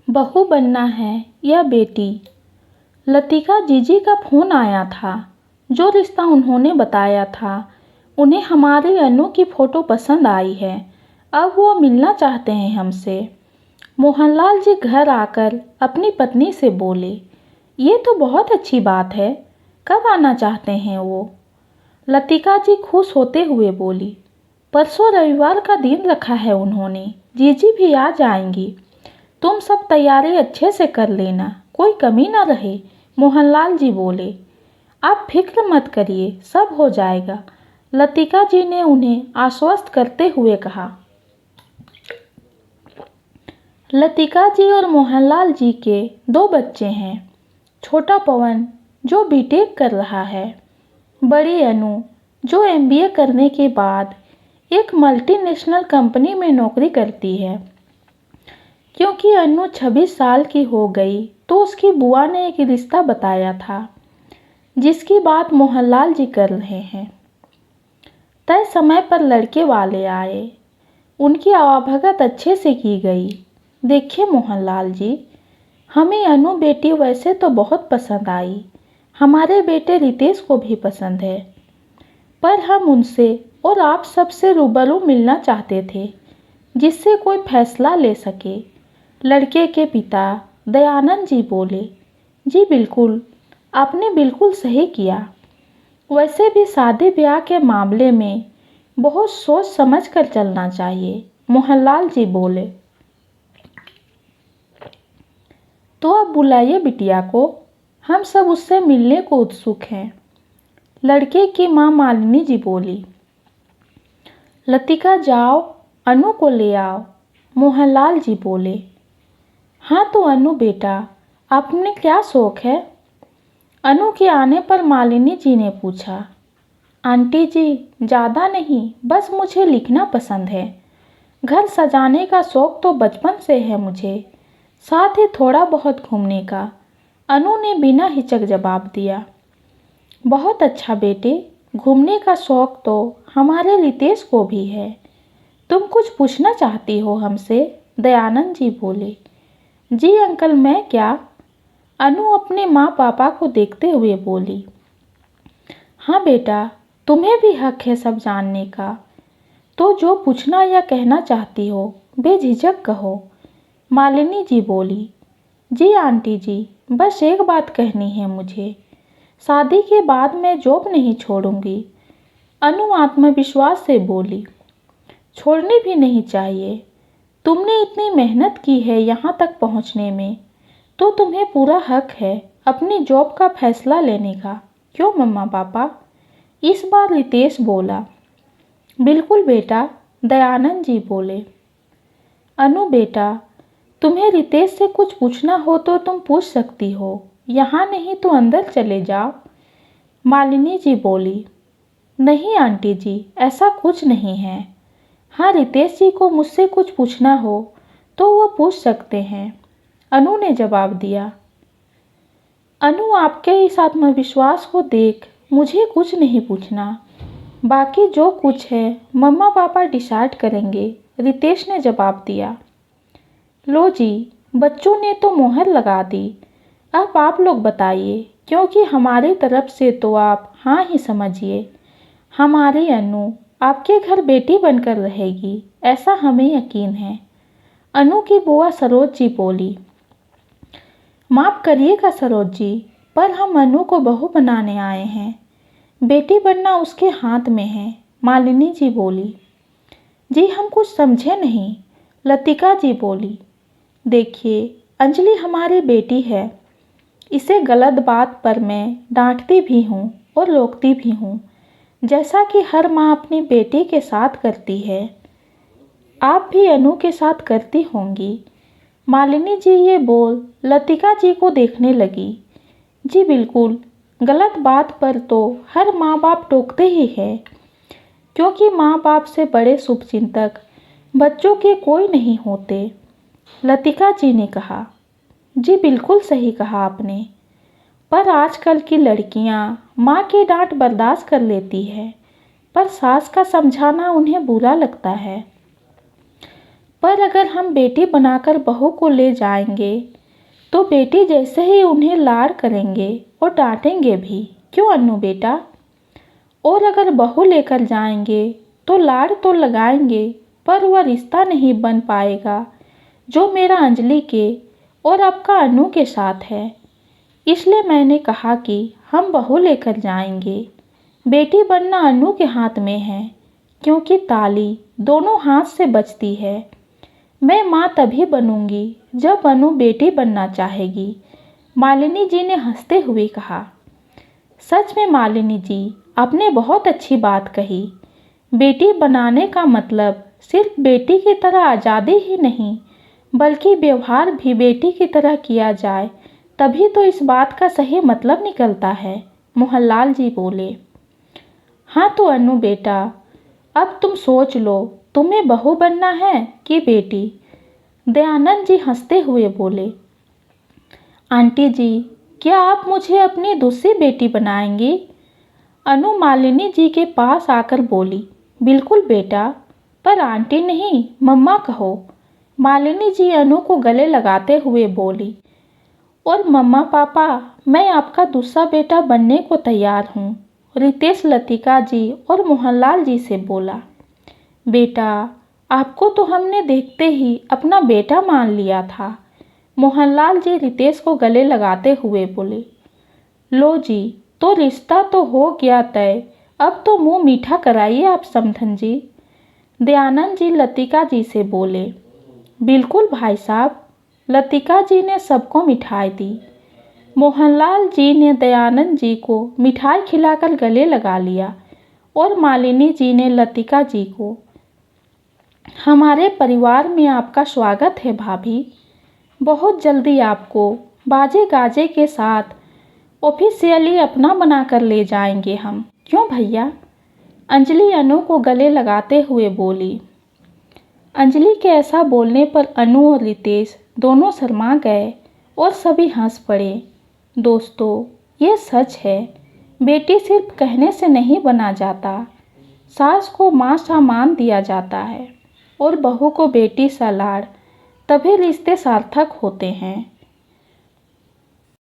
बहू बनना है या बेटी। लतिका जीजी का फ़ोन आया था। जो रिश्ता उन्होंने बताया था, उन्हें हमारी अनु की फ़ोटो पसंद आई है। अब वो मिलना चाहते हैं हमसे। मोहनलाल जी घर आकर अपनी पत्नी से बोले, ये तो बहुत अच्छी बात है। कब आना चाहते हैं वो? लतिका जी खुश होते हुए बोली, परसों रविवार का दिन रखा है उन्होंने। जीजी भी आ जाएंगी। तुम सब तैयारी अच्छे से कर लेना, कोई कमी ना रहे। मोहनलाल जी बोले, आप फिक्र मत करिए, सब हो जाएगा। लतिका जी ने उन्हें आश्वस्त करते हुए कहा। लतिका जी और मोहनलाल जी के 2 बच्चे हैं। छोटा पवन जो बीटेक कर रहा है, बड़ी अनु जो एमबीए करने के बाद एक मल्टीनेशनल कंपनी में नौकरी करती है। क्योंकि अनु 26 साल की हो गई तो उसकी बुआ ने एक रिश्ता बताया था, जिसकी बात मोहनलाल जी कर रहे हैं। तय समय पर लड़के वाले आए। उनकी आवाभगत अच्छे से की गई। देखिए मोहनलाल जी, हमें अनु बेटी वैसे तो बहुत पसंद आई। हमारे बेटे रितेश को भी पसंद है, पर हम उनसे और आप सबसे रूबरू मिलना चाहते थे, जिससे कोई फैसला ले सके। लड़के के पिता दयानंद जी बोले, जी बिल्कुल, आपने बिल्कुल सही किया। वैसे भी शादी ब्याह के मामले में बहुत सोच समझ कर चलना चाहिए। मोहनलाल जी बोले, तो अब बुलाइए बिटिया को, हम सब उससे मिलने को उत्सुक हैं। लड़के की माँ मालिनी जी बोली। लतिका जाओ, अनु को ले आओ। मोहनलाल जी बोले, हाँ तो अनु बेटा, आपने क्या शौक है? अनु के आने पर मालिनी जी ने पूछा। आंटी जी, ज़्यादा नहीं, बस मुझे लिखना पसंद है। घर सजाने का शौक तो बचपन से है मुझे, साथ ही थोड़ा बहुत घूमने का। अनु ने बिना हिचक जवाब दिया। बहुत अच्छा बेटे, घूमने का शौक तो हमारे रितेश को भी है। तुम कुछ पूछना चाहती हो हमसे? दयानंद जी बोले। जी अंकल, मैं क्या? अनु अपने माँ पापा को देखते हुए बोली। हाँ बेटा, तुम्हें भी हक है सब जानने का। तो जो पूछना या कहना चाहती हो बेझिझक कहो। मालिनी जी बोली। जी आंटी जी, बस एक बात कहनी है मुझे। शादी के बाद मैं जॉब नहीं छोड़ूंगी। अनु आत्मविश्वास से बोली। छोड़नी भी नहीं चाहिए। तुमने इतनी मेहनत की है यहाँ तक पहुँचने में, तो तुम्हें पूरा हक है अपनी जॉब का फैसला लेने का। क्यों मम्मा पापा? इस बार रितेश बोला। बिल्कुल बेटा, दयानंद जी बोले। अनु बेटा, तुम्हें रितेश से कुछ पूछना हो तो तुम पूछ सकती हो, यहाँ नहीं तो अंदर चले जाओ। मालिनी जी बोली। नहीं आंटी जी, ऐसा कुछ नहीं है। हाँ, रितेश जी को मुझसे कुछ पूछना हो तो वो पूछ सकते हैं, अनु ने जवाब दिया। अनु, आपके इस आत्मविश्वास को देख मुझे कुछ नहीं पूछना। बाकी जो कुछ है मम्मा पापा डिसाइड करेंगे, रितेश ने जवाब दिया। लो जी, बच्चों ने तो मोहर लगा दी। अब आप लोग बताइए, क्योंकि हमारी तरफ से तो आप हाँ ही समझिए। हमारी अनु आपके घर बेटी बनकर रहेगी, ऐसा हमें यकीन है। अनु की बुआ सरोज जी बोली। माफ़ करिएगा सरोज जी, पर हम अनु को बहू बनाने आए हैं। बेटी बनना उसके हाथ में है। मालिनी जी बोली। जी हम कुछ समझे नहीं। लतिका जी बोली। देखिए, अंजलि हमारी बेटी है। इसे गलत बात पर मैं डांटती भी हूँ और रोकती भी हूँ, जैसा कि हर माँ अपनी बेटी के साथ करती है। आप भी अनु के साथ करती होंगी। मालिनी जी ये बोल लतिका जी को देखने लगी। जी बिल्कुल, गलत बात पर तो हर माँ बाप टोकते ही हैं, क्योंकि माँ बाप से बड़े शुभचिंतक बच्चों के कोई नहीं होते। लतिका जी ने कहा। जी बिल्कुल सही कहा आपने, पर आजकल की लड़कियाँ माँ की डांट बर्दाश्त कर लेती है, पर सास का समझाना उन्हें बुरा लगता है। पर अगर हम बेटी बनाकर बहू को ले जाएंगे तो बेटी जैसे ही उन्हें लाड़ करेंगे और डांटेंगे भी, क्यों अन्नू बेटा? और अगर बहू लेकर जाएंगे तो लाड़ तो लगाएंगे पर वह रिश्ता नहीं बन पाएगा जो मेरा अंजलि के और आपका अनु के साथ है। इसलिए मैंने कहा कि हम बहू लेकर जाएंगे। बेटी बनना अनु के हाथ में है, क्योंकि ताली दोनों हाथ से बजती है। मैं माँ तभी बनूंगी जब अनु बेटी बनना चाहेगी, मालिनी जी ने हंसते हुए कहा। सच में मालिनी जी, आपने बहुत अच्छी बात कही। बेटी बनाने का मतलब सिर्फ बेटी की तरह आज़ादी ही नहीं, बल्कि व्यवहार भी बेटी की तरह किया जाए, तभी तो इस बात का सही मतलब निकलता है, मोहनलाल जी बोले। हाँ तो अनु बेटा, अब तुम सोच लो, तुम्हें बहू बनना है कि बेटी? दयानंद जी हंसते हुए बोले। आंटी जी, क्या आप मुझे अपनी दूसरी बेटी बनाएंगी? अनु मालिनी जी के पास आकर बोली। बिल्कुल बेटा, पर आंटी नहीं, मम्मा कहो। मालिनी जी अनु को गले लगाते हुए बोली। और मम्मा पापा, मैं आपका दूसरा बेटा बनने को तैयार हूँ, रितेश लतिका जी और मोहनलाल जी से बोला। बेटा, आपको तो हमने देखते ही अपना बेटा मान लिया था, मोहनलाल जी रितेश को गले लगाते हुए बोले। लो जी, तो रिश्ता तो हो गया तय, अब तो मुंह मीठा कराइए आप समधन जी, दयानंद जी लतिका जी से बोले। बिल्कुल भाई साहब, लतिका जी ने सबको मिठाई दी। मोहनलाल जी ने दयानंद जी को मिठाई खिलाकर गले लगा लिया और मालिनी जी ने लतिका जी को। हमारे परिवार में आपका स्वागत है भाभी। बहुत जल्दी आपको बाजे गाजे के साथ ऑफिशियली अपना बनाकर ले जाएंगे हम, क्यों भैया? अंजलि अनु को गले लगाते हुए बोली। अंजलि के ऐसा बोलने पर अनु और रितेश दोनों शर्मा गए और सभी हंस पड़े। दोस्तों, ये सच है, बेटी सिर्फ कहने से नहीं बना जाता। सास को माँ सा मान दिया जाता है और बहू को बेटी सा लाड़, तभी रिश्ते सार्थक होते हैं।